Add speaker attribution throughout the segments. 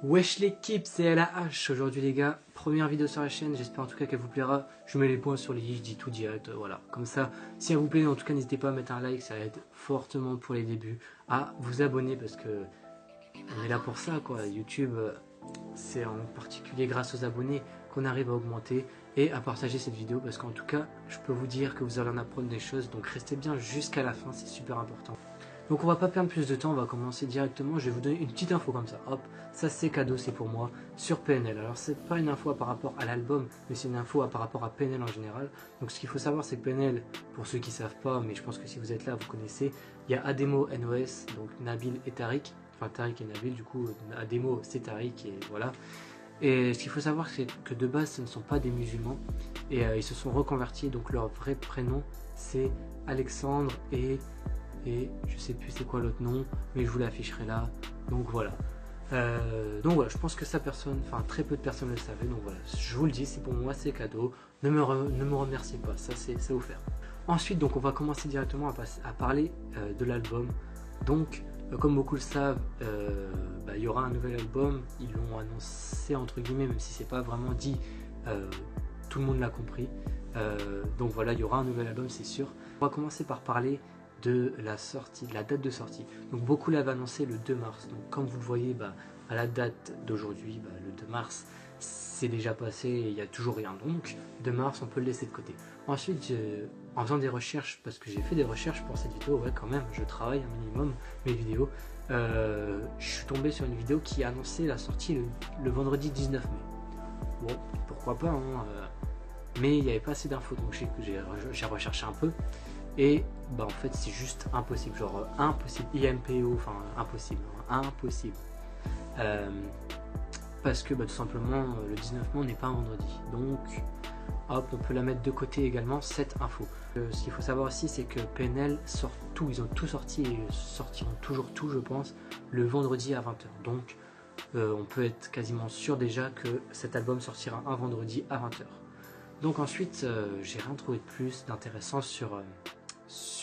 Speaker 1: Wesh l'équipe, c'est LAH. Aujourd'hui les gars, première vidéo sur la chaîne, j'espère en tout cas qu'elle vous plaira. Je mets les points sur les i, je dis tout direct, voilà. Comme ça, si elle vous plaît, en tout cas n'hésitez pas à mettre un like, ça aide fortement pour les débuts. À vous abonner parce que on est là pour ça quoi. YouTube, c'est en particulier grâce aux abonnés qu'on arrive à augmenter et à partager cette vidéo parce qu'en tout cas, je peux vous dire que vous allez en apprendre des choses. Donc restez bien jusqu'à la fin, c'est super important. Donc on va pas perdre plus de temps, on va commencer directement. Je vais vous donner une petite info comme ça. Hop, ça c'est cadeau, c'est pour moi sur PNL. Alors c'est pas une info par rapport à l'album, mais c'est une info par rapport à PNL en général. Donc ce qu'il faut savoir, c'est que PNL, pour ceux qui savent pas, mais je pense que si vous êtes là, vous connaissez, il y a Ademo NOS, donc Nabil et Tariq. Enfin Tariq et Nabil, du coup Ademo c'est Tariq et voilà. Et ce qu'il faut savoir, c'est que de base, ce ne sont pas des musulmans et ils se sont reconvertis. Donc leur vrai prénom, c'est Alexandre et je sais plus c'est quoi l'autre nom, mais je vous l'afficherai là. Donc voilà. Je pense que ça personne, enfin très peu de personnes le savaient. Donc voilà, je vous le dis, c'est pour moi, c'est cadeau. Ne me remerciez pas, ça c'est offert. Ensuite, donc on va commencer directement à parler de l'album. Donc comme beaucoup le savent, il y aura un nouvel album. Ils l'ont annoncé entre guillemets, même si c'est pas vraiment dit. Tout le monde l'a compris. Donc voilà, il y aura un nouvel album, c'est sûr. On va commencer par parler de la sortie, de la date de sortie. Donc beaucoup l'avaient annoncé le 2 mars. Donc comme vous le voyez, à la date d'aujourd'hui, le 2 mars, c'est déjà passé et il n'y a toujours rien. Donc 2 mars, on peut le laisser de côté. Ensuite, en faisant des recherches, parce que j'ai fait des recherches pour cette vidéo, ouais quand même, je travaille un minimum mes vidéos, je suis tombé sur une vidéo qui annonçait la sortie le vendredi 19 mai. Bon, pourquoi pas, hein, mais il n'y avait pas assez d'infos, donc j'ai recherché un peu. Et en fait c'est juste impossible, genre impossible, IMPO, enfin impossible, parce que tout simplement le 19 mai on n'est pas un vendredi, donc hop on peut la mettre de côté également cette info. Ce qu'il faut savoir aussi c'est que PNL sort tout, ils ont tout sorti et sortiront toujours tout je pense le vendredi à 20 h, donc on peut être quasiment sûr déjà que cet album sortira un vendredi à 20 h. Donc ensuite j'ai rien trouvé de plus d'intéressant sur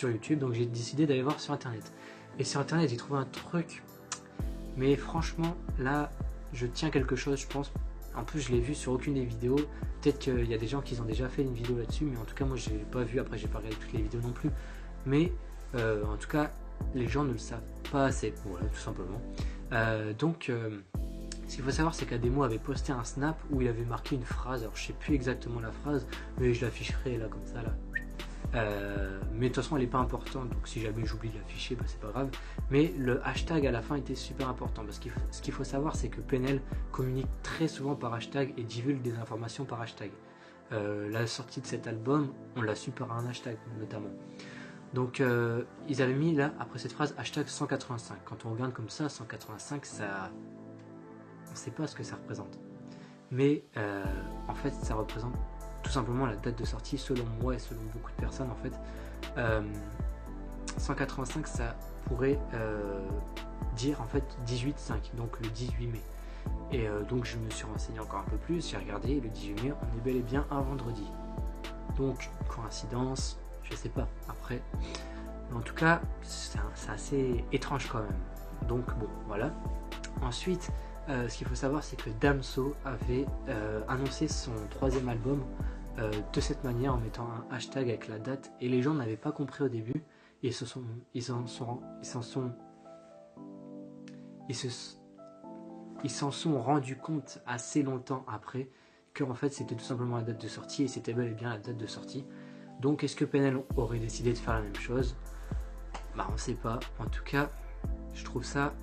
Speaker 1: YouTube, donc j'ai décidé d'aller voir sur internet. Et sur internet j'ai trouvé un truc, mais franchement là je tiens quelque chose je pense. En plus je l'ai vu sur aucune des vidéos, peut-être qu'il y a des gens qui ont déjà fait une vidéo là-dessus, mais en tout cas moi j'ai pas vu, après j'ai pas regardé toutes les vidéos non plus, mais en tout cas les gens ne le savent pas assez, voilà tout simplement. Ce qu'il faut savoir c'est qu'Ademo avait posté un snap où il avait marqué une phrase, alors je sais plus exactement la phrase, mais je l'afficherai là comme ça là. Mais de toute façon elle n'est pas importante, donc si jamais j'oublie de l'afficher, c'est pas grave. Mais le hashtag à la fin était super important parce que ce qu'il faut savoir c'est que PNL communique très souvent par hashtag et divulgue des informations par hashtag. La sortie de cet album, on l'a su par un hashtag notamment. Donc ils avaient mis là après cette phrase hashtag 185. Quand on regarde comme ça, 185, ça, on sait pas ce que ça représente. Mais en fait ça représente tout simplement la date de sortie selon moi et selon beaucoup de personnes en fait. 185 ça pourrait dire en fait 18/5, donc le 18 mai. Et donc je me suis renseigné encore un peu plus, j'ai regardé, le 18 mai on est bel et bien un vendredi. Donc coïncidence, je sais pas après. Mais en tout cas c'est assez étrange quand même. Donc bon voilà. Ensuite ce qu'il faut savoir c'est que Damso avait annoncé son 3e album de cette manière en mettant un hashtag avec la date et les gens n'avaient pas compris au début et ils s'en sont rendus compte assez longtemps après que en fait c'était tout simplement la date de sortie et c'était bel et bien la date de sortie. Donc est-ce que PNL aurait décidé de faire la même chose? On ne sait pas. En tout cas je trouve qu'il y a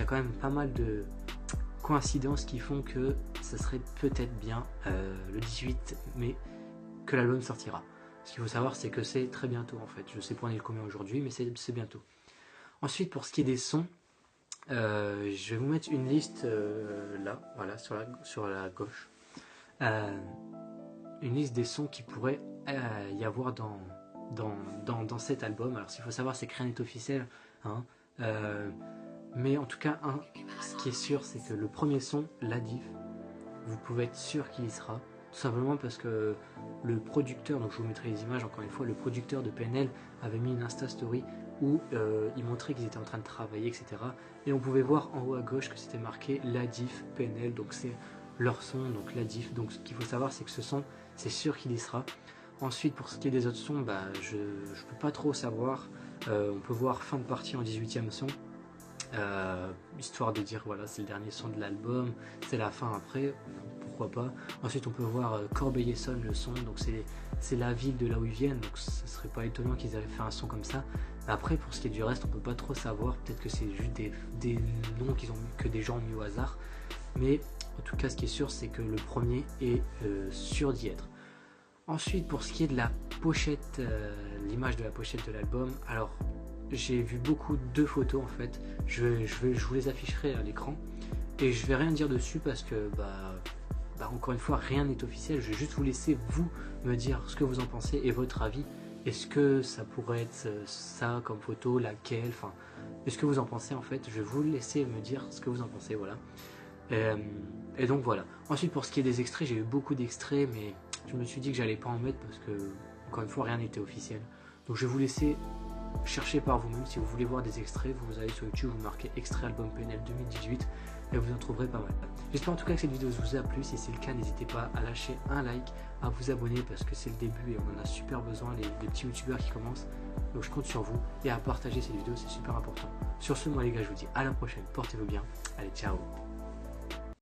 Speaker 1: quand même pas mal de coïncidences qui font que ça serait peut-être bien le 18 mai que l'album sortira. Ce qu'il faut savoir c'est que c'est très bientôt en fait. Je sais pas on est le combien aujourd'hui mais c'est bientôt. Ensuite pour ce qui est des sons, je vais vous mettre une liste là, voilà, sur la gauche. Une liste des sons qui pourraient y avoir dans cet album. Alors ce qu'il faut savoir c'est que rien n'est officiel, hein, mais en tout cas ce qui est sûr c'est que le premier son, La Div, vous pouvez être sûr qu'il y sera, tout simplement parce que le producteur, donc je vous mettrai les images encore une fois, le producteur de PNL avait mis une Insta Story où ils montraient qu'ils étaient en train de travailler, etc. Et on pouvait voir en haut à gauche que c'était marqué la diff PNL, donc c'est leur son, donc la diff. Donc ce qu'il faut savoir, c'est que ce son, c'est sûr qu'il y sera. Ensuite, pour ce qui est des autres sons, bah, je peux pas trop savoir. On peut voir fin de partie en 18e son, histoire de dire voilà, c'est le dernier son de l'album, c'est la fin après, pourquoi pas. Ensuite, on peut voir Corbeil-Essonnes, le son, donc c'est la ville de là où ils viennent, donc ça serait pas étonnant qu'ils avaient fait un son comme ça. Après, pour ce qui est du reste, on peut pas trop savoir, peut-être que c'est juste des noms que des gens ont mis au hasard, mais en tout cas, ce qui est sûr, c'est que le premier est sûr d'y être. Ensuite, pour ce qui est de la pochette, l'image de la pochette de l'album, alors j'ai vu beaucoup de photos en fait. Je vous les afficherai à l'écran et je vais rien dire dessus parce que encore une fois, rien n'est officiel. Je vais juste vous laisser vous me dire ce que vous en pensez et votre avis. Est-ce que ça pourrait être ça comme photo, laquelle, enfin, est-ce que vous en pensez en fait? Je vais vous laisser me dire ce que vous en pensez, voilà. Et donc voilà. Ensuite, pour ce qui est des extraits, j'ai eu beaucoup d'extraits, mais je me suis dit que j'allais pas en mettre parce que, encore une fois, rien n'était officiel. Donc je vais vous laisser chercher par vous-même. Si vous voulez voir des extraits, vous allez sur YouTube, vous marquez extrait album PNL 2018 et vous en trouverez pas mal. J'espère en tout cas que cette vidéo vous a plu. Si c'est le cas, n'hésitez pas à lâcher un like, à vous abonner parce que c'est le début et on en a super besoin, les petits youtubeurs qui commencent. Donc je compte sur vous et à partager cette vidéo, c'est super important. Sur ce, moi les gars, je vous dis à la prochaine. Portez-vous bien. Allez, ciao.